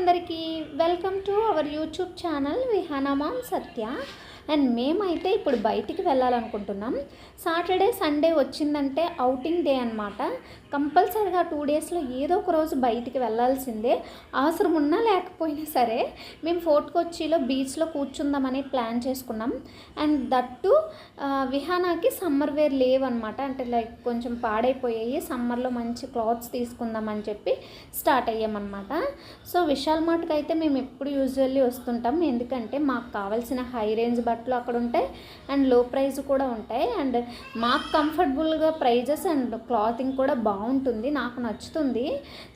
అందరికీ welcome to our YouTube channel Vihana mom Satya. And మేమైతే ఇప్పుడు బయటికి వెళ్ళాలనుకుంటున్నాం. సాటర్డే సండే వచ్చిందంటే అవుటింగ్ డే అనమాట. కంపల్సరీగా 2 డేస్లో ఏదో ఒక రోజు బయటికి వెళ్ళాల్సిందే, అవసరం ఉన్నా లేకపోయినా సరే. మేము ఫోర్ట్ కొచ్చిలో బీచ్లో కూర్చుందామని ప్లాన్ చేసుకున్నాం. అండ్ దట్టు విహానాకి సమ్మర్ వేర్ లేవన్నమాట, అంటే లైక్ కొంచెం పాడైపోయాయి. సమ్మర్లో మంచి క్లాత్స్ తీసుకుందామని చెప్పి స్టార్ట్ అయ్యామన్నమాట. సో విశాల్ మార్ట్కి అయితే మేము ఎప్పుడు యూజువల్లీ వస్తుంటాం, ఎందుకంటే మాకు కావాల్సిన హై రేంజ్ బట్టలు అక్కడ ఉంటాయి అండ్ లో ప్రైస్ కూడా ఉంటాయి. అండ్ మాకు కంఫర్టబుల్గా ప్రైజెస్ అండ్ క్లాతింగ్ కూడా బాగుంటుంది, నాకు నచ్చుతుంది.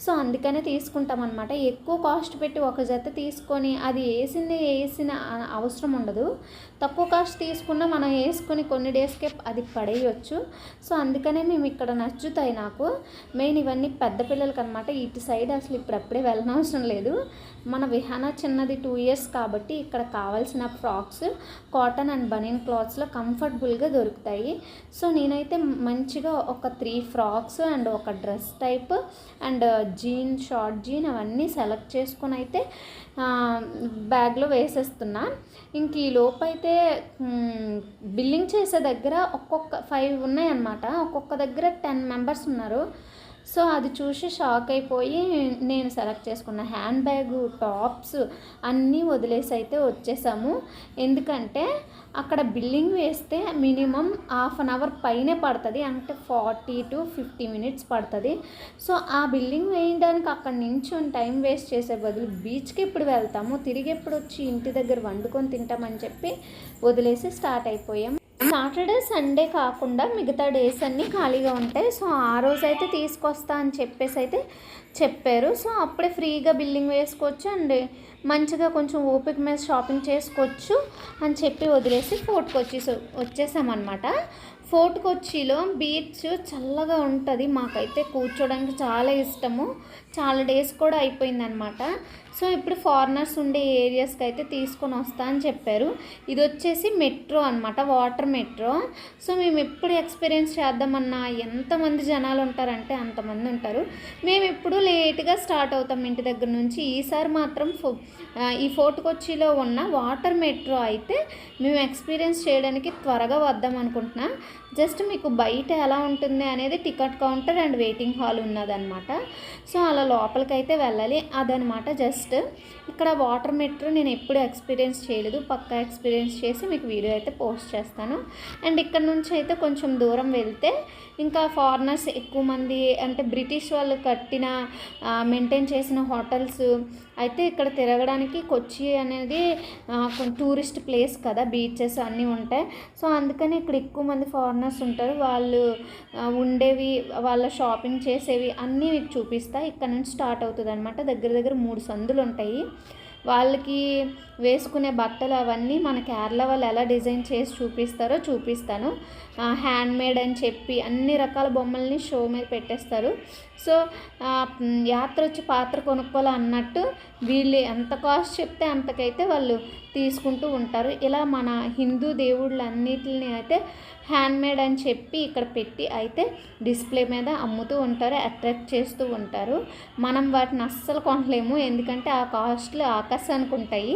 సో అందుకనే తీసుకుంటాం అనమాట. ఎక్కువ కాస్ట్ పెట్టి ఒక జత తీసుకొని అది వేసిన అవసరం ఉండదు. తక్కువ కాస్ట్ తీసుకున్నా మనం వేసుకొని కొన్ని డేస్కే అది పడేయచ్చు. సో అందుకనే మేము ఇక్కడ నచ్చుతాయి నాకు. మెయిన్ ఇవన్నీ పెద్ద పిల్లలకి అనమాట. ఇటు సైడ్ అసలు ఇప్పుడప్పుడే వెళ్ళనవసరం లేదు. మన విహానా చిన్నది 2 years కాబట్టి ఇక్కడ కావాల్సిన ఫ్రాక్స్ కాటన్ అండ్ బనియన్ క్లాత్స్లో కంఫర్టబుల్గా దొరుకుతాయి. సో నేనైతే మంచిగా ఒక 3 ఫ్రాక్స్ అండ్ ఒక dress type and short jean అవన్నీ సెలెక్ట్ చేసుకొని అయితే బ్యాగ్లో వేసేస్తున్నా. ఇంక ఈ లోపు అయితే బిల్లింగ్ చేసే దగ్గర ఒక్కొక్క 5 ఉన్నాయన్నమాట. ఒక్కొక్క దగ్గర 10 members ఉన్నారు. సో అది చూసి షాక్ అయిపోయి నేను సెలెక్ట్ చేసుకున్న హ్యాండ్ బ్యాగు, టాప్స్ అన్నీ వదిలేసి అయితే వచ్చేసాము. ఎందుకంటే అక్కడ బిల్లింగ్ వేస్తే మినిమం 1/2 hour పైనే పడుతుంది, అంటే 40 to 50 minutes పడుతుంది. సో ఆ బిల్లింగ్ వేయడానికి అక్కడ నుంచి టైం వేస్ట్ చేసే బదులు బీచ్కి ఎప్పుడు వెళ్తాము, తిరిగి ఎప్పుడు వచ్చి ఇంటి దగ్గర వండుకొని తింటామని చెప్పి వదిలేసి స్టార్ట్ అయిపోయాం. సాటర్డే సండే కాకుండా మిగతా డేస్ అన్నీ ఖాళీగా ఉంటాయి. సో ఆ రోజు అయితే తీసుకొస్తా అని చెప్పేసి అయితే చెప్పారు. సో అప్పుడే ఫ్రీగా బిల్లింగ్ వేసుకోవచ్చు అండ్ మంచిగా కొంచెం ఓపిక మీద షాపింగ్ చేసుకోవచ్చు అని చెప్పి వదిలేసి ఫోర్ట్ కొచ్చి వచ్చేసామన్నమాట. ఫోర్ట్ కొచ్చిలో బీచ్ చల్లగా ఉంటుంది, మాకైతే కూర్చోడానికి చాలా ఇష్టము. చాలా డేస్ కూడా అయిపోయిందనమాట. సో ఇప్పుడు ఫారినర్స్ ఉండే ఏరియాస్కి అయితే తీసుకొని వస్తా అని చెప్పారు. ఇది వచ్చేసి మెట్రో అనమాట, వాటర్ మెట్రో. సో మేము ఎప్పుడు ఎక్స్పీరియన్స్ చేద్దామన్నా ఎంతమంది జనాలు ఉంటారంటే అంతమంది ఉంటారు. మేము ఎప్పుడు లేట్గా స్టార్ట్ అవుతాం ఇంటి దగ్గర నుంచి. ఈసారి మాత్రం ఈ ఫోర్ట్ కొచ్చిలో ఉన్న వాటర్ మెట్రో అయితే మేము ఎక్స్పీరియన్స్ చేయడానికి త్వరగా వద్దాం అనుకుంటున్నా. జస్ట్ మీకు బయట ఎలా ఉంటుంది అనేది ticket counter and waiting hall ఉన్నదన్నమాట. సో అలా లోపలికి అయితే వెళ్ళాలి అదనమాట. జస్ట్ ఇక్కడ వాటర్ మెట్రో నేను ఎప్పుడు ఎక్స్పీరియన్స్ చేయలేదు, పక్కా ఎక్స్పీరియన్స్ చేసి మీకు వీడియో అయితే పోస్ట్ చేస్తాను. అండ్ ఇక్కడ నుంచి అయితే కొంచెం దూరం వెళ్తే ఇంకా ఫారినర్స్ ఎక్కువ మంది, అంటే బ్రిటిష్ వాళ్ళు కట్టిన మెయింటైన్ చేసిన హోటల్స్ అయితే ఇక్కడ తిరగడానికి కొచ్చి అనేది టూరిస్ట్ ప్లేస్ కదా, బీచెస్ అన్నీ ఉంటాయి. సో అందుకని ఇక్కడ ఎక్కువ మంది ఫారినర్స్ ఉంటారు. వాళ్ళు ఉండేవి, వాళ్ళ షాపింగ్ చేసేవి అన్నీ మీకు చూపిస్తా. ఇక్కడ నుంచి స్టార్ట్ అవుతుంది అనమాట. దగ్గర దగ్గర 3 సందులు ఉంటాయి. వాళ్ళకి వేసుకునే బట్టలు అవన్నీ మన కేరళ వాళ్ళు ఎలా డిజైన్ చేసి చూపిస్తారో చూపిస్తాను. హ్యాండ్ మేడ్ అని చెప్పి అన్ని రకాల బొమ్మల్ని షో మీద పెట్టేస్తారు. సో యాత్ర వచ్చి పాత్ర కొనుక్కోవాలి అన్నట్టు వీళ్ళు ఎంత కాస్ట్ చెప్తే అంతకైతే వాళ్ళు తీసుకుంటూ ఉంటారు. ఇలా మన హిందూ దేవుళ్ళన్నిటిని అయితే హ్యాండ్ మేడ్ అని చెప్పి ఇక్కడ పెట్టి అయితే డిస్ప్లే మీద అమ్ముతూ ఉంటారు, అట్రాక్ట్ చేస్తూ ఉంటారు. మనం వాటిని అస్సలు కొనలేము, ఎందుకంటే ఆ కాస్ట్లు ఆకాశానికి ఉంటాయి.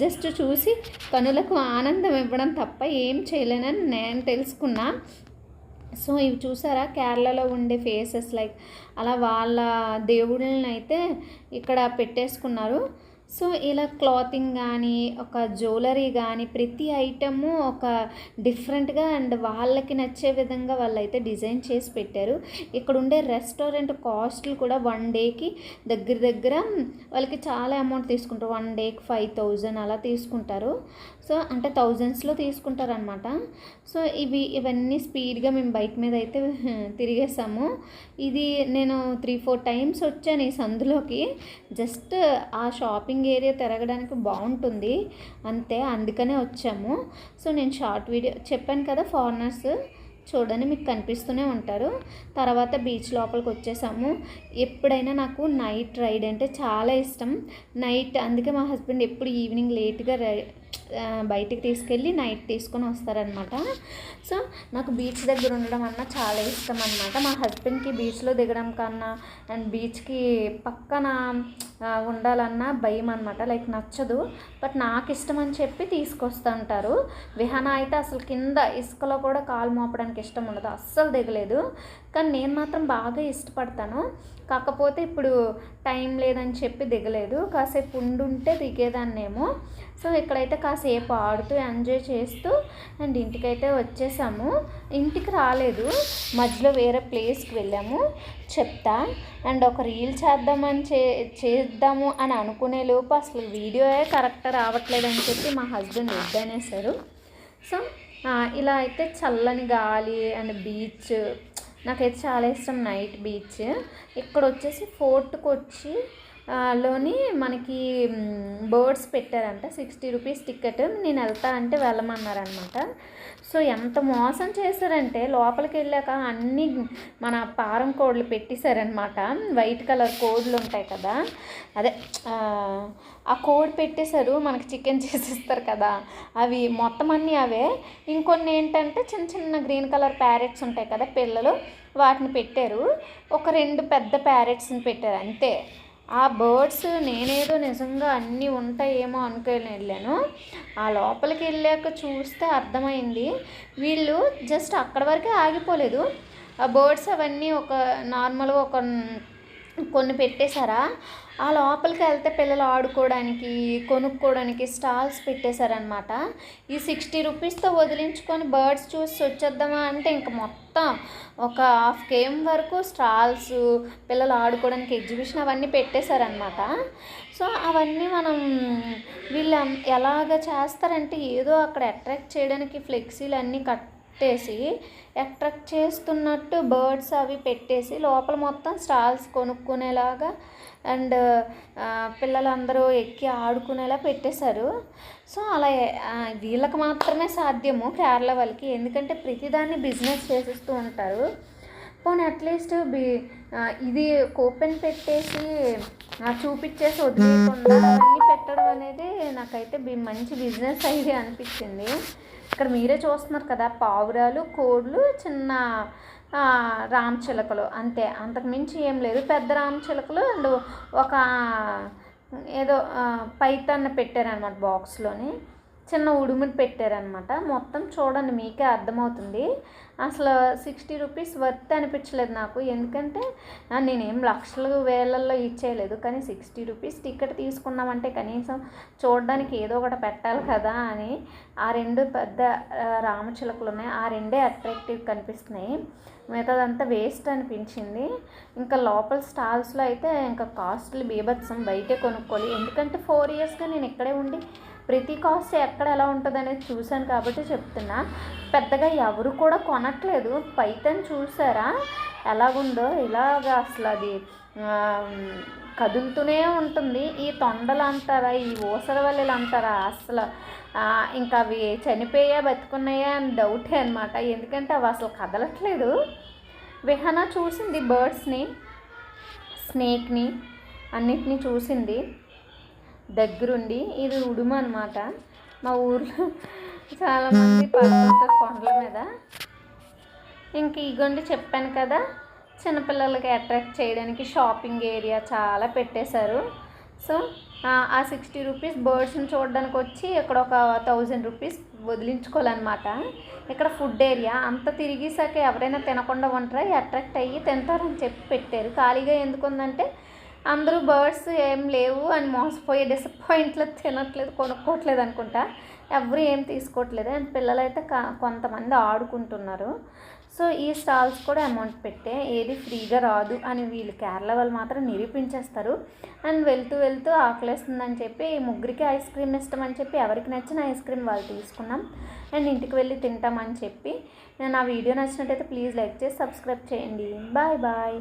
జస్ట్ చూసి కనులకు ఆనందం ఇవ్వడం తప్ప ఏం చేయలేనని నేను తెలుసుకున్నా. సో ఇవి చూసారా, కేరళలో ఉండే ఫేసెస్ లైక్ అలా వాళ్ళ దేవుళ్ళని అయితే ఇక్కడ పెట్టేసుకున్నారు. సో ఇలా క్లాతింగ్ కానీ ఒక జ్యువెలరీ కానీ ప్రతి ఐటము ఒక డిఫరెంట్గా అండ్ వాళ్ళకి నచ్చే విధంగా వాళ్ళైతే డిజైన్ చేసి పెట్టారు. ఇక్కడ ఉండే రెస్టారెంట్ కాస్ట్లు కూడా 1 dayకి దగ్గర వాళ్ళకి చాలా అమౌంట్ తీసుకుంటారు. 1 dayకి 5,000 అలా తీసుకుంటారు. సో అంటే థౌజండ్స్లో తీసుకుంటారు అనమాట. సో ఇవన్నీ స్పీడ్గా మేము బైక్ మీద అయితే తిరిగేసాము. ఇది నేను 3-4 times వచ్చాను ఈ సందులోకి. జస్ట్ ఆ షాపింగ్ ఏరియా తిరగడానికి బాగుంటుంది అంతే, అందుకనే వచ్చాము. సో నేను షార్ట్ వీడియో చెప్పాను కదా, ఫారినర్స్ చూడండి మీకు కనిపిస్తూనే ఉంటారు. తర్వాత బీచ్ లోపలికి వచ్చేసాము. ఎప్పుడైనా నాకు నైట్ రైడ్ అంటే చాలా ఇష్టం. నైట్ అందుకే మా హస్బెండ్ ఎప్పుడు ఈవినింగ్ లేట్గా బయటికి తీసుకెళ్ళి నైట్ తీసుకొని వస్తారనమాట. సో నాకు బీచ్ దగ్గర ఉండడం అన్న చాలా ఇష్టం అనమాట. మా హస్బెండ్కి బీచ్లో దిగడం కన్నా అండ్ బీచ్కి పక్కన ఉండాలన్న భయం అనమాట. లైక్ నచ్చదు, బట్ నాకు ఇష్టం అని చెప్పి తీసుకొస్తుంటారు. విహాన అయితే అసలు కింద ఇసుకలో కూడా కాలు మోపడానికి ఇష్టం ఉండదు, అస్సలు దిగలేదు. కానీ నేను మాత్రం బాగా ఇష్టపడతాను. కాకపోతే ఇప్పుడు టైం లేదని చెప్పి దిగలేదు. కాసేపు ఉండుంటే దిగేదాన్నేమో. సో ఇక్కడైతే కాసేపు ఆడుతూ ఎంజాయ్ చేస్తూ అండ్ ఇంటికైతే వచ్చేసాము. ఇంటికి రాలేదు, మధ్యలో వేరే ప్లేస్కి వెళ్ళాము, చెప్తా. అండ్ ఒక రీల్ చేద్దాము అని అనుకునే లోపు అసలు వీడియోయే కరెక్ట్గా రావట్లేదని చెప్పి మా హస్బెండ్ వద్దనేసారు. సో ఇలా అయితే చల్లని గాలి అండ్ బీచ్ నాకైతే చాలా ఇష్టం. నైట్ బీచ్ ఇక్కడ వచ్చేసి ఫోర్ట్కి వచ్చి లోని మనకి బర్డ్స్ పెట్టారంట. 60 రూపీస్ టికెట్. నేను వెళ్తా అంటే వెళ్ళమన్నారనమాట. సో ఎంత మోసం చేశారంటే లోపలికి వెళ్ళాక అన్నీ మన పారం కోడ్లు పెట్టేశారనమాట. వైట్ కలర్ కోడ్లు ఉంటాయి కదా, అదే ఆ కోడ్ పెట్టేశారు. మనకి చికెన్ చేసిస్తారు కదా, అవి మొత్తం అన్నీ అవే. ఇంకొన్ని ఏంటంటే చిన్న చిన్న గ్రీన్ కలర్ ప్యారెట్స్ ఉంటాయి కదా పిల్లలు, వాటిని పెట్టారు. ఒక 2 పెద్ద ప్యారెట్స్ని పెట్టారు అంతే. ఆ బర్డ్స్ నేనేదో నిజంగా అన్నీ ఉంటాయేమో అనుకొని వెళ్ళాను. ఆ లోపలికి వెళ్ళాక చూస్తే అర్థమైంది వీళ్ళు జస్ట్ అక్కడ వరకే ఆగిపోలేదు. ఆ బర్డ్స్ అవన్నీ ఒక నార్మల్గా కొన్ని పెట్టేశారా. ఆ లోపలికి వెళ్తే పిల్లలు ఆడుకోవడానికి కొనుక్కోవడానికి స్టాల్స్ పెట్టేశారనమాట. ఈ 60 రూపీస్తో వదిలించుకొని బర్డ్స్ చూసి వచ్చేద్దామా అంటే ఇంక మొత్తం ఒక ½ KM వరకు స్టాల్స్, పిల్లలు ఆడుకోవడానికి ఎగ్జిబిషన్ అవన్నీ పెట్టేశారనమాట. సో అవన్నీ వీళ్ళు ఎలాగ చేస్తారంటే ఏదో అక్కడ అట్రాక్ట్ చేయడానికి ఫ్లెక్సీలు అన్నీ కట్టేసి అట్రాక్ట్ చేస్తున్నట్టు బర్డ్స్ అవి పెట్టేసి లోపల మొత్తం స్టాల్స్ కొనుక్కునేలాగా అండ్ పిల్లలందరూ ఎక్కి ఆడుకునేలా పెట్టేశారు. సో అలా వీళ్ళకి మాత్రమే సాధ్యము కేరళ వాళ్ళకి, ఎందుకంటే ప్రతిదాన్ని బిజినెస్ చేసేస్తూ ఉంటారు. పోనీ అట్లీస్ట్ ఇది ఓపెన్ పెట్టేసి చూపించేసి వదిలేకుండా అవన్నీ పెట్టడం అనేది నాకైతే మంచి బిజినెస్ ఐడియా అనిపించింది. ఇక్కడ మీరే చూస్తున్నారు కదా, పావురాలు, కోళ్ళు, చిన్న రామచిలకలు అంతే, అంతకుమించి ఏం లేదు. పెద్ద రామచిలకలు అండ్ ఒక ఏదో పైతాన్ని పెట్టారనమాట బాక్స్లోని, చిన్న ఉడుముని పెట్టారనమాట. మొత్తం చూడండి మీకే అర్థమవుతుంది. అసలు 60 రూపీస్ వర్త్ అనిపించలేదు నాకు, ఎందుకంటే నేనేం లక్షలు వేలల్లో ఇచ్చేయలేదు. కానీ 60 రూపీస్ టికెట్ తీసుకున్నామంటే కనీసం చూడడానికి ఏదో ఒకటి పెట్టాలి కదా అని ఆ 2 పెద్ద రామచిలకలు ఉన్నాయి, ఆ 2 అట్రాక్టివ్ కనిపిస్తున్నాయి. మిగతాదంతా వేస్ట్ అనిపించింది. ఇంకా లోపల స్టాల్స్లో అయితే ఇంకా కాస్ట్లు బీభత్సం, బయటే కొనుక్కోవాలి. ఎందుకంటే 4 ఇయర్స్గా నేను ఇక్కడే ఉండి ప్రతి కాస్ట్ ఎక్కడ ఎలా ఉంటుంది అనేది చూశాను కాబట్టి చెప్తున్నా. పెద్దగా ఎవరు కూడా కొనట్లేదు. పైతని చూసారా ఎలాగుందో, ఇలాగా అసలు అది కదులుతూనే ఉంటుంది. ఈ తొండలు అంటారా, ఈ ఊసరవల్లిలు అంటారా, అసలు ఇంకా అవి చనిపోయా బతుకున్నాయా అని డౌటే అనమాట. ఎందుకంటే అవి అసలు కదలట్లేదు. విహాన చూసింది బర్డ్స్ని, స్నేక్ని, అన్నిటినీ చూసింది దగ్గరుండి. ఇది ఉడుము అనమాట. మా ఊర్లో చాలామంది పడుతుంటారు కొండల మీద. ఇంక ఇగోండి చెప్పాను కదా, చిన్నపిల్లలకి అట్రాక్ట్ చేయడానికి షాపింగ్ ఏరియా చాలా పెట్టేశారు. సో ఆ 60 రూపీస్ బర్డ్స్ని చూడడానికి వచ్చి ఇక్కడ ఒక 1000 రూపీస్ వదిలించుకోవాలన్నమాట. ఇక్కడ ఫుడ్ ఏరియా అంతా తిరిగేసాక ఎవరైనా తినకుండా ఉంటారా, అట్రాక్ట్ అయ్యి తింటారని చెప్పి పెట్టారు. ఖాళీగా ఎందుకుందంటే అందరూ బర్డ్స్ ఏం లేవు అని మోసపోయి డిసప్పాయింట్లో తినట్లేదు, కొనుక్కోవట్లేదు అనుకుంటా, ఎవరు ఏం తీసుకోవట్లేదు. అండ్ పిల్లలైతే కొంతమంది ఆడుకుంటున్నారు. సో ఈ స్టాల్స్ కూడా అమౌంట్ పెట్టే, ఏది ఫ్రీగా రాదు అని వీళ్ళు కేరళ వాళ్ళు మాత్రం నిరూపించేస్తారు. అండ్ వెళ్తూ వెళ్తూ ఆకలేస్తుందని చెప్పి ముగ్గురికి ఐస్ క్రీమ్ ఇష్టం అని చెప్పి ఎవరికి నచ్చిన ఐస్ క్రీమ్ వాళ్ళు తీసుకున్నాం. అండ్ ఇంటికి వెళ్ళి తింటామని చెప్పి. నా వీడియో నచ్చినట్టయితే ప్లీజ్ లైక్ చేసి సబ్స్క్రైబ్ చేయండి. Bye bye.